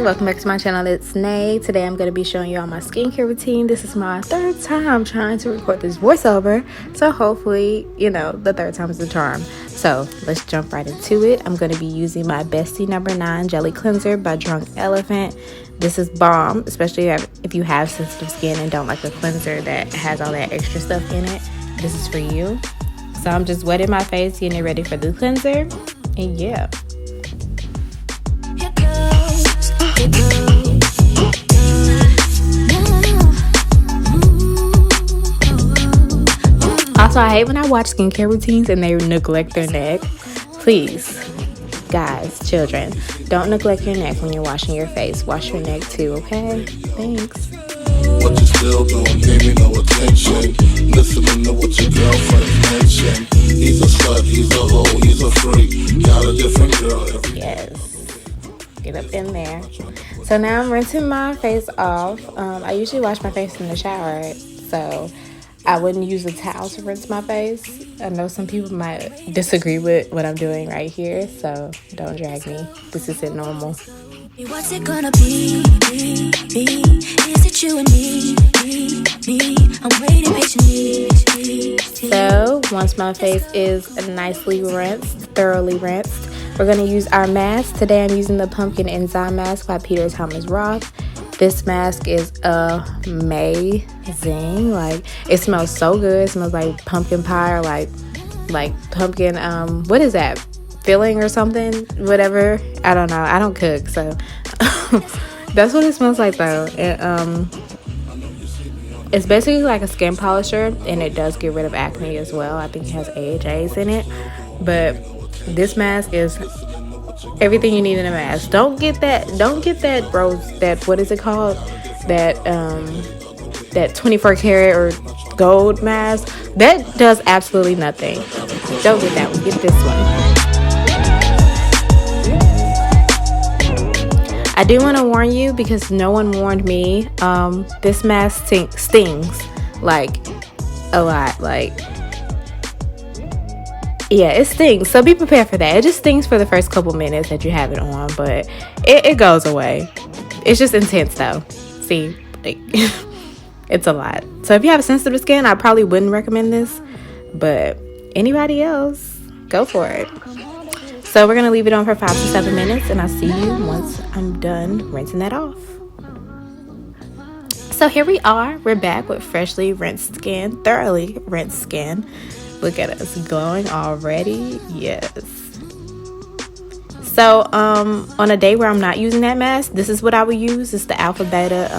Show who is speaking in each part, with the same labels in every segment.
Speaker 1: welcome back to my channel. It's Nay. Today I'm going to be showing you all my skincare routine. This is my third time trying to record this voiceover, so hopefully, the third time is the charm. So let's jump right into it. I'm going to be using my Beste No. 9 Jelly Cleanser by Drunk Elephant. This is bomb, especially if you have sensitive skin and don't like a cleanser that has all that extra stuff in it. This is for you. So I'm just wetting my face, getting it ready for the cleanser, and yeah. Also, I hate when I watch skincare routines and they neglect their neck. Please, guys, children, don't neglect your neck when you're washing your face. Wash your neck too, okay? Thanks.
Speaker 2: What you still doing? Pay me no attention. Listening to what your girlfriend mentioned. He's a slut, he's a hoe, he's a freak. Got a different girl.
Speaker 1: Yes. Get up in there. So now I'm rinsing my face off. I usually wash my face in the shower, so I wouldn't use a towel to rinse my face. I know some people might disagree with what I'm doing right here, so don't drag me. This isn't normal.
Speaker 3: What's it gonna be? Is it you and me? I'm waiting patiently.
Speaker 1: So once my face is nicely rinsed, thoroughly rinsed, we're gonna use our mask. Today I'm using the Pumpkin Enzyme mask by Peter Thomas Roth. This mask is amazing. Like, it smells so good. It smells like pumpkin pie or like pumpkin, what is that? Filling or something? Whatever. I don't know. I don't cook, so that's what it smells like though. It's basically like a skin polisher, and it does get rid of acne as well. I think it has AHAs in it. But this mask is everything you need in a mask. Don't get that rose, that, what is it called? That 24 karat or gold mask. That does absolutely nothing. Don't get that one. Get this one. I do want to warn you, because no one warned me. This mask stings like a lot. Like, yeah, it stings, so be prepared for that. It just stings for the first couple minutes that you have it on, but it goes away. It's just intense though. See, like, it's a lot. So if you have sensitive skin, I probably wouldn't recommend this, but anybody else, go for it. So we're gonna leave it on for 5 to 7 minutes, and I'll see you once I'm done rinsing that off. So here we are. We're back with freshly rinsed skin, thoroughly rinsed skin. Look at us glowing already. Yes. So on a day where I'm not using that mask, this is what I would use. It's the Alpha Beta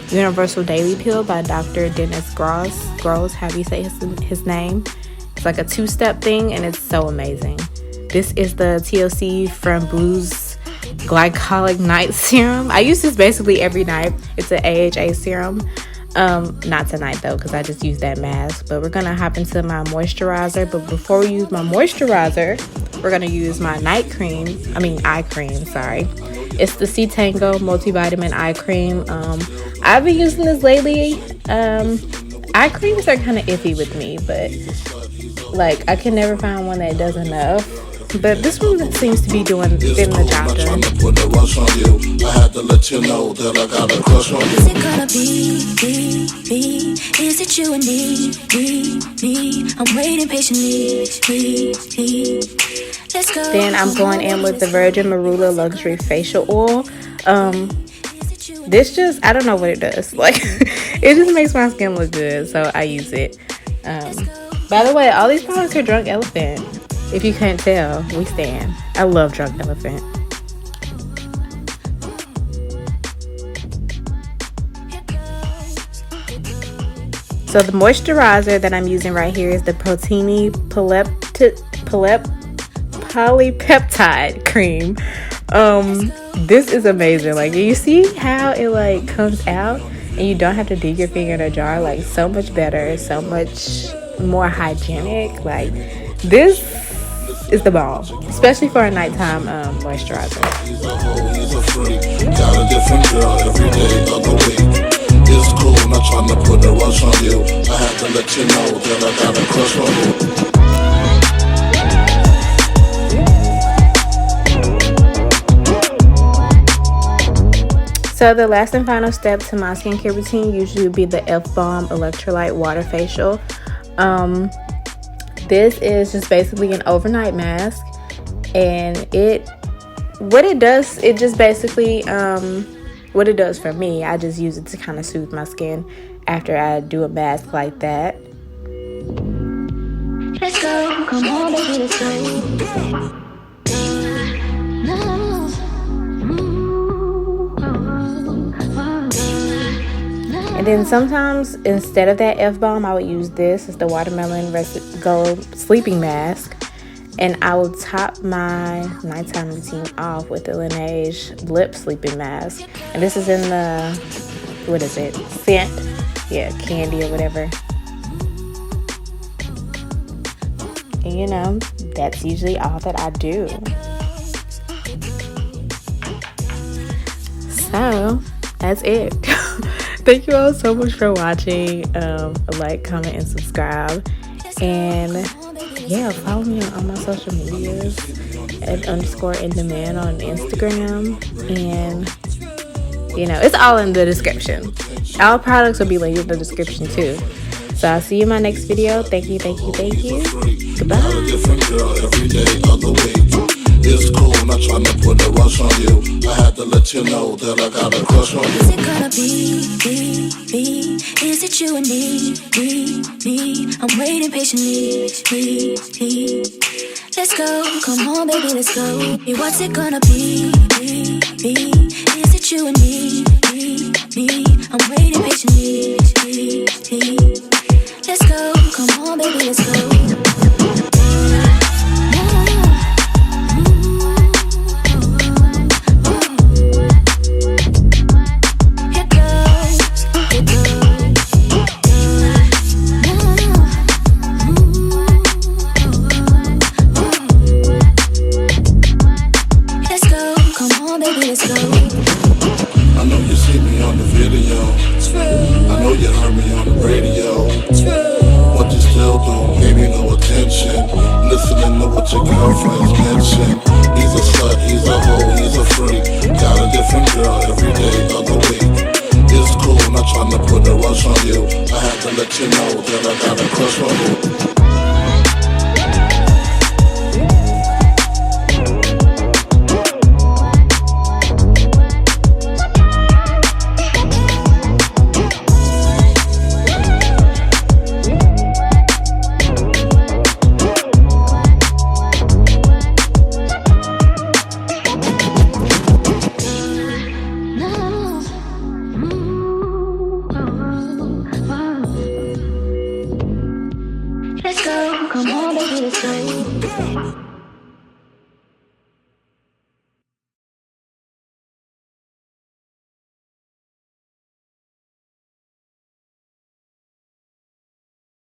Speaker 1: Universal Daily Peel by Dr. Dennis Gross, however you say his name. It's like a 2-step thing, and it's so amazing. This is the TLC Framboos Glycolic Night Serum. I use this basically every night. It's an AHA serum. Not tonight though, because I just used that mask. But we're gonna hop into my moisturizer. But before we use my moisturizer, we're gonna use my eye cream. Sorry. It's the C-Tango Multivitamin eye cream. I've been using this lately. Eye creams are kind of iffy with me, but like, I can never find one that does enough. But this one seems to be getting the job done.
Speaker 2: I had to let you know that I got a crush on you.
Speaker 3: Is it gonna be? Is it you and me? I'm waiting patiently. Let's go.
Speaker 1: Then I'm going in with the Virgin Marula Luxury Facial Oil. This just, I don't know what it does. Like, it just makes my skin look good, so I use it. By the way, all these products are Drunk Elephant. If you can't tell, we stand. I love Drunk Elephant. So the moisturizer that I'm using right here is the Protini Polypeptide cream. This is amazing. Like, you see how it like comes out, and you don't have to dig your finger in a jar. Like, so much better, so much more hygienic. Like, this is the bomb, especially for a nighttime moisturizer.
Speaker 2: He's a hoe, he's a freak. Got a different girl every day of the week. It's cool, not trying to put a rush on you. I had to let you know that I got a crush on you.
Speaker 1: So the last and final step to my skincare routine usually would be the F-Balm Electrolyte Waterfacial. This is just basically an overnight mask, and what it does for me, I just use it to kind of soothe my skin after I do a mask like that.
Speaker 3: Let's go, come on, baby, let's go.
Speaker 1: And then sometimes instead of that F-Balm, I would use this as the Watermelon Gold Sleeping Mask. And I will top my nighttime routine off with the Laneige Lip Sleeping Mask. And this is in the, what is it? Scent? Yeah, candy or whatever. And you know, that's usually all that I do. So, that's it. Thank you all so much for watching. Like, comment, and subscribe. And yeah, follow me on all my social medias at _indemand on Instagram. And you know, it's all in the description. All products will be linked in the description too. So I'll see you in my next video. Thank you. Goodbye.
Speaker 2: It's cool, not trying to put a rush on you. I had to let you know that I got a crush on you.
Speaker 3: Is it gonna be? Is it you and me? I'm waiting patiently. Let's go, come on, baby, let's go. What's it gonna be? Is it you and me? I'm waiting patiently. Let's go, come on, baby, let's go.
Speaker 2: Your girlfriend's mention. He's a slut, he's a hoe, he's a freak. Got a different girl every day of the week. It's cool, not trying to put a rush on you. I had to let you know that I got a crush on you.
Speaker 3: Let's go, come on, baby, let's go.